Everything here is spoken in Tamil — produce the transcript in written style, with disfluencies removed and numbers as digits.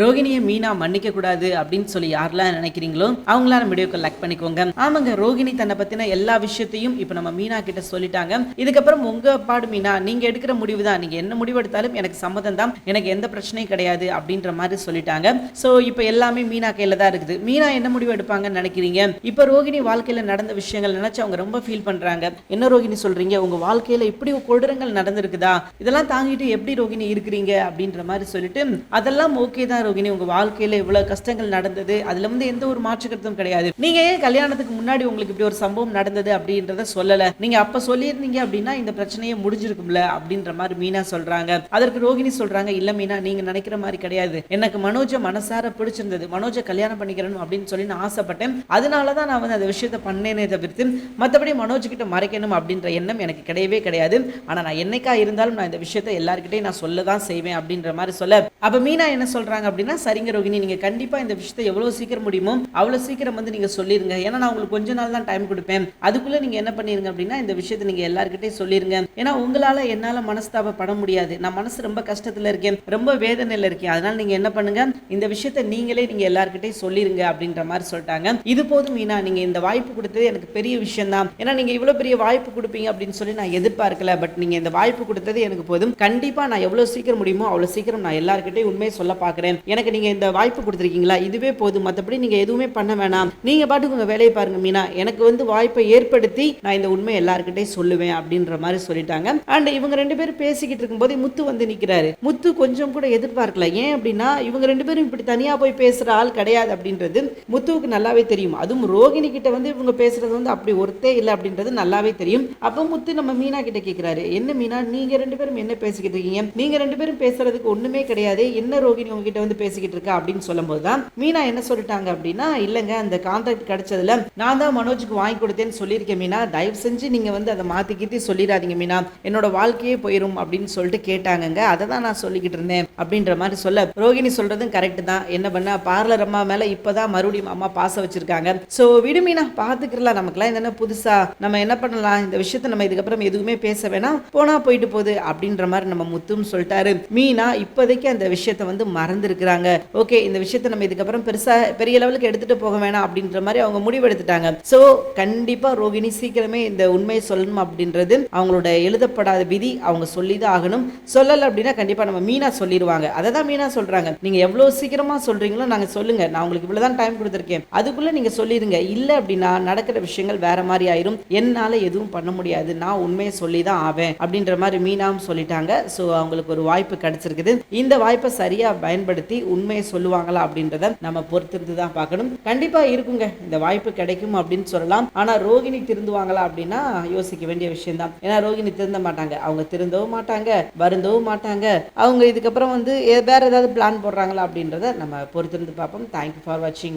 ரோகிணியை மீனா மன்னிக்க கூடாது அப்படின்னு சொல்லி யாரெல்லாம் நினைக்கிறீங்களோ அவங்களா நம்ம வீடியோக்கு லைக் பண்ணிக்கோங்க. ஆமாங்க, ரோகிணி தன்னை பத்தின எல்லா விஷயத்தையும் இப்ப நம்ம மீனா கிட்ட சொல்லிட்டாங்க. இதுக்கப்புறம் உங்க பாடு மீனா, நீங்க எடுக்கிற முடிவு தான், நீங்க என்ன முடிவு எடுத்தாலும் எனக்கு சம்மதம் தான், எனக்கு எந்த பிரச்சனையும் கிடையாது அப்படின்ற மாதிரி சொல்லிட்டாங்க. சோ இப்ப எல்லாமே மீனா கையில தான் இருக்குது. மீனா என்ன முடிவு எடுப்பாங்கன்னு நினைக்கிறீங்க? இப்ப ரோகிணி வாழ்க்கையில நடந்த விஷயங்கள் நினைச்சு அவங்க ரொம்ப ஃபீல் பண்றாங்க. என்ன ரோகிணி சொல்றீங்க, உங்க வாழ்க்கையில இப்படி கொடூரங்கள் நடந்திருக்குதா, இதெல்லாம் தாங்கிட்டு எப்படி ரோகிணி இருக்கிறீங்க அப்படின்ற மாதிரி சொல்லிட்டு, அதெல்லாம் ஓகே தான் ரோகிணி, உங்க வாழ்க்கையில இவ்வளவு கஷ்டங்கள் நடந்தது, அதுல வந்து எந்த ஒரு மாற்று கருத்தும் கிடையாது. நீங்க ஏன் கல்யாணத்துக்கு முன்னாடி உங்களுக்கு இப்படி ஒரு சம்பவம் நடந்தது அப்படின்றத சொல்லல, நீங்க அப்ப சொல்லியிருந்தீங்க அப்படின்னா இந்த பிரச்சனையே முடிஞ்சிருக்கும்ல அப்படின்ற மாதிரி மீனா சொல்றாங்க. அதற்கு ரோகிணி சொல்றாங்க, இல்ல மீனா, நீங்க நினைக்கிற மாதிரி கிடையாது, எனக்கு மனோஜ மனசார பிடிச்சிருந்தது, மனோஜ கல்யாணம் பண்ணிக்கிறேன் அப்படின்னு சொல்லி நான் ஆசைப்பட்டேன், அதனாலதான் நான் வந்து அந்த விஷயத்தை பண்ணேனே தவிர்த்து மற்றபடி மனோஜ் கிட்ட மறைக்கணும் அப்படின்ற எண்ணம் எனக்கு கிடையவே கிடையாது. ஆனா நான் என்னைக்கா இருந்தாலும் நான் இந்த விஷயத்தை எல்லார்கிட்டையும் நான் சொல்லதான் செய்வேன் அப்படின்ற மாதிரி சொல்ல, அப்ப மீனா என்ன சொல்றாங்க அப்படின்னா, சரிங்க ரோகிணி, நீங்க கண்டிப்பா இந்த விஷயத்தை எவ்வளவு சீக்கிரம் முடியுமோ அவ்வளவு சீக்கிரம் வந்து நீங்க சொல்லிருங்க, ஏன்னா நான் உங்களுக்கு கொஞ்ச நாள் தான் டைம் கொடுப்பேன், அதுக்குள்ள நீங்க என்ன பண்ணிருங்க அப்படின்னா இந்த விஷயத்தை நீங்க எல்லார்கிட்டையும் சொல்லிருங்க, ஏன்னா உங்களால என்னால மனஸ்தாபப்பட முடியாது, நான் மனசு ரொம்ப கஷ்டத்துல இருக்கேன், ரொம்ப வேதனையில இருக்கேன், அதனால நீங்க என்ன பண்ணுங்க, இந்த விஷயத்தை நீங்களே நீங்க எல்லார்கிட்டையும் சொல்லிருங்க அப்படின்ற மாதிரி சொல்லிட்டாங்க. இது போதும் மீனா, நீங்க இந்த வாய்ப்பு கொடுத்தது எனக்கு பெரிய விஷயம் தான், ஏன்னா நீங்க இவ்வளவு பெரிய வாய்ப்பு கொடுப்பீங்க அப்படின்னு சொல்லி நான் எதிர்பார்க்கல, பட் நீங்க இந்த வாய்ப்பு கொடுத்தது எனக்கு போதும், கண்டிப்பா நான் எவ்வளவு சீக்கிரம் முடியுமோ அவ்வளவு சீக்கிரம் நான் எல்லார்கிட்டையும் உண்மையை சொல்ல பாக்குறேன், எனக்கு நீங்க இந்த வாய்ப்பு கொடுத்திருக்கீங்களா, இதுவே போதும், மற்றபடி நீங்க எதுவுமே பண்ண வேணாம், நீங்க பாட்டுக்கு உங்க வேலையை பாருங்க மீனா, எனக்கு வந்து வாய்ப்பை ஏற்படுத்தி நான் இந்த உண்மை எல்லார்கிட்டையும் சொல்லுவேன் அப்படின்ற மாதிரி சொல்லிட்டாங்க. அண்ட் இவங்க ரெண்டு பேரும் பேசிக்கிட்டு இருக்கும்போது முத்து வந்து நிக்கிறாரு. முத்து கொஞ்சம் கூட எதிர்பார்க்கல, ஏன் அப்படின்னா இவங்க ரெண்டு பேரும் இப்படி தனியா போய் பேசுற ஆள் கிடையாது அப்படின்றது முத்துவுக்கு நல்லாவே தெரியும். அதுவும் ரோகிணி கிட்ட வந்து இவங்க பேசுறது வந்து அப்படி ஒருத்தே இல்லை அப்படின்றது நல்லாவே தெரியும். அப்போ முத்து நம்ம மீனா கிட்ட கேட்கிறாரு, என்ன மீனா, நீங்க ரெண்டு பேரும் என்ன பேசிக்கிட்டு இருக்கீங்க, நீங்க ரெண்டு பேரும் பேசுறதுக்கு ஒண்ணுமே கிடையாது, என்ன ரோகிணி உங்ககிட்ட வந்து பேசிக்கிட்டு இருக்கா அப்படின்னு சொல்லும் போதுதான் மீனா என்ன சொல்லிட்டாங்க அப்படின்னா, இல்லங்க, அந்த கான்ட்ராக்ட் கிடைச்சதுல நான் தான் மனோஜுக்கு வாங்கி கொடுத்தேன்னு சொல்லியிருக்கேன் மீனா, தயவு செஞ்சு நீங்க வந்து அதை மாத்திக்கிட்டு சொல்லிடாதீங்க மீனா, என்னோட வாழ்க்கையே போயிரும் அப்படின்னு சொல்லிட்டு கேட்டாங்க, அதை தான் நான் சொல்லிக்கிட்டு இருந்தேன் அப்படின்ற மாதிரி சொல்ல, ரோகிணி சொல்றதும் கரெக்ட் தான், என்ன பண்ண பார்லர் அம்மா மேல இப்பதான் மறுபடியும் அம்மா பாசம் வச்சிருக்காங்க, சோ விடு மீனா, பாத்துக்கலாம், நமக்குலாம் என்ன புதுசா, நம்ம என்ன பண்ணலாம், இந்த விஷயத்தை நம்ம இதுக்கப்புறம் எதுவுமே பேச வேணாம், போனா போயிட்டு போகுது அப்படின்ற மாதிரி நம்ம முத்தும் சொல்லிட்டாரு. மீனா இப்போதைக்கு அந்த விஷயத்தை வந்து மறந்து இருக்கிறாங்க. ஓகே, இந்த விஷயத்தை நம்ம இதுக்கப்புறம் பெருசா பெரிய லெவலுக்கு எடுத்துட்டு போக வேணாம் அப்படின்ற மாதிரி அவங்க முடிவு எடுத்துட்டாங்க. சோ கண்டிப்பா ரோகிணி சீக்கிரமே இந்த உண்மையை சொல்லணும் அப்படின்றது அவங்களோட எழுதப்படாத விதி, அவங்க சொல்லிதான் ஆகணும், சொல்லல அப்படின்னா கண்டிப்பா நம்ம மீனா சொல்லிடுவாங்க. அதை தான் மீனா சொல்றாங்க, நீங்க எவ்வளவு சீக்கிரமா சொல்றீங்களோ நாங்க சொல்லுங்க, நான் உங்களுக்கு இவ்வளவுதான் டைம் கொடுத்துருக்கேன், அதுக்குள்ள நீங்க சொல்லிடுங்க, இல்ல அப்படின்னா நடக்கிற விஷயங்கள் வேற மாதிரி ஆயிரும், என்னால எதுவும் பண்ண முடியாது, நான் உண்மையை சொல்லிதான் ஆவேன் அப்படின்ற மாதிரி மீனாவும் சொல்லிட்டாங்க. சோ அவங்களுக்கு ஒரு வாய்ப்பு கிடைச்சிருக்குது, இந்த வாய்ப்பை சரியா பயன்படுத்தி உண்மையை சொல்லுவாங்களா அப்படின்றத நம்ம பொறுத்திருந்து தான் பார்க்கணும். கண்டிப்பா இருக்குங்க, இந்த வாய்ப்பு கிடைக்கும் அப்படின்னு சொல்லலாம். ஆனா ரோகிணி திருந்துவாங்களா அப்படின்னா யோசிக்க வேண்டிய விஷயம் தான், ஏன்னா ரோகிணி திருந்த மாட்டாங்க, அவங்க திருந்தவும் மாட்டாங்க, வருந்தவும் மாட்டாங்க, அவங்க இதுக்கப்புறம் வந்து வேற ஏதாவது பிளான் போடுறாங்களா அப்படின்றத நம்ம பொறுத்திருந்து பார்ப்போம். தேங்க்யூ ஃபார் வாட்சிங்.